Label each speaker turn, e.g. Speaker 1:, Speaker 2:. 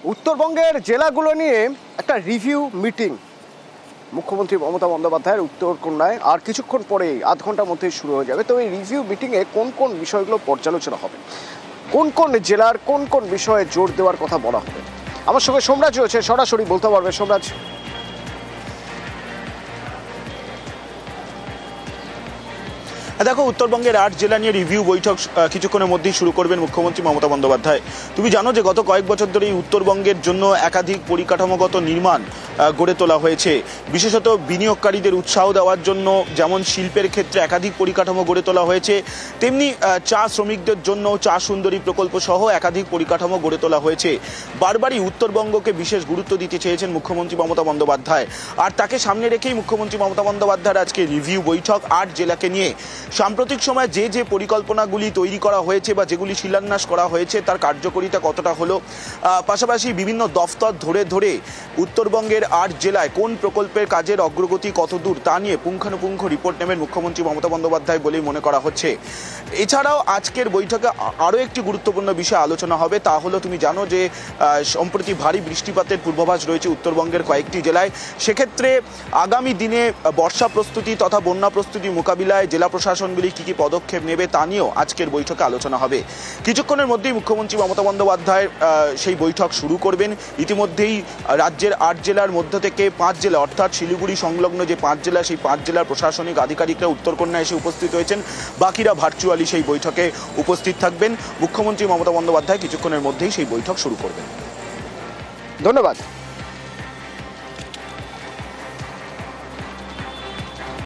Speaker 1: উত্তরবঙ্গের জেলাগুলো নিয়ে একটা রিভিউ মিটিং মুখ্যমন্ত্রী মমতা বন্দ্যোপাধ্যায়ের উত্তরকন্যায় আর কিছুক্ষণ পরেই আধ ঘন্টার মধ্যেই শুরু হয়ে যাবে। তো এই রিভিউ মিটিংয়ে কোন কোন বিষয়গুলো পর্যালোচনা হবে, কোন কোন জেলার কোন কোন বিষয়ে জোর দেওয়ার কথা বলা হবে, আমার সঙ্গে সোমরাজ রয়েছে, সরাসরি বলতে পারবে। সোমরাজ,
Speaker 2: দেখো, উত্তরবঙ্গের ৮ জেলা নিয়ে রিভিউ বৈঠক কিছুক্ষণের মধ্যেই শুরু করবেন মুখ্যমন্ত্রী মমতা বন্দ্যোপাধ্যায়। তুমি জানো যে গত কয়েক বছর ধরে উত্তরবঙ্গের জন্য একাধিক পরিকাঠামোগত নির্মাণ গড়ে তোলা হয়েছে। বিশেষত বিনিয়োগকারীদের উৎসাহ দেওয়ার জন্য যেমন শিল্পের ক্ষেত্রে একাধিক পরিকাঠামো গড়ে তোলা হয়েছে, তেমনি চা শ্রমিকদের জন্য চা সুন্দরী প্রকল্প সহ একাধিক পরিকাঠামো গড়ে তোলা হয়েছে। বারবারই উত্তরবঙ্গকে বিশেষ গুরুত্ব দিতে চেয়েছেন মুখ্যমন্ত্রী মমতা বন্দ্যোপাধ্যায়, আর তাকে সামনে রেখেই মুখ্যমন্ত্রী মমতা বন্দ্যোপাধ্যায়ের আজকে রিভিউ বৈঠক ৮ জেলাকে নিয়ে। সাম্প্রতিক সময়ে যে যে পরিকল্পনাগুলি তৈরি করা হয়েছে বা যেগুলি শিলান্যাস করা হয়েছে তার কার্যকারিতা কতটা হলো, পাশাপাশি বিভিন্ন দফতর ধরে ধরে উত্তরবঙ্গের ৮ জেলায় কোন প্রকল্পের কাজের অগ্রগতি কত দূর তা নিয়ে পুঙ্খানুপুঙ্খ রিপোর্ট নেবেন মুখ্যমন্ত্রী মমতা বন্দ্যোপাধ্যায় বলেই মনে করা হচ্ছে। এছাড়াও আজকের বৈঠকে আরও একটি গুরুত্বপূর্ণ বিষয় আলোচনা হবে, তা হলো তুমি জানো যে সম্প্রতি ভারী বৃষ্টিপাতের পূর্বাভাস রয়েছে উত্তরবঙ্গের কয়েকটি জেলায়। সেক্ষেত্রে আগামী দিনে বর্ষা প্রস্তুতি তথা বন্যা প্রস্তুতি মোকাবিলায় জেলা প্রশাসনগুলি কী কী পদক্ষেপ নেবে তা নিয়েও আজকের বৈঠকে আলোচনা হবে। কিছুক্ষণের মধ্যেই মুখ্যমন্ত্রী মমতা বন্দ্যোপাধ্যায় সেই বৈঠক শুরু করবেন। ইতিমধ্যেই রাজ্যের ৮ জেলার মধ্য থেকে ৫ জেলা অর্থাৎ শিলিগুড়ি সংলগ্ন যে ৫ জেলা, সেই ৫ জেলার প্রশাসনিক আধিকারিকরা উত্তরকন্যায় এসে উপস্থিত হয়েছেন। বাকিরা ভার্চুয়ালি সেই বৈঠকে উপস্থিত থাকবেন। মুখ্যমন্ত্রী মমতা বন্দ্যোপাধ্যায় কিছুক্ষণের মধ্যেই সেই বৈঠক শুরু করবেন।
Speaker 1: ধন্যবাদ।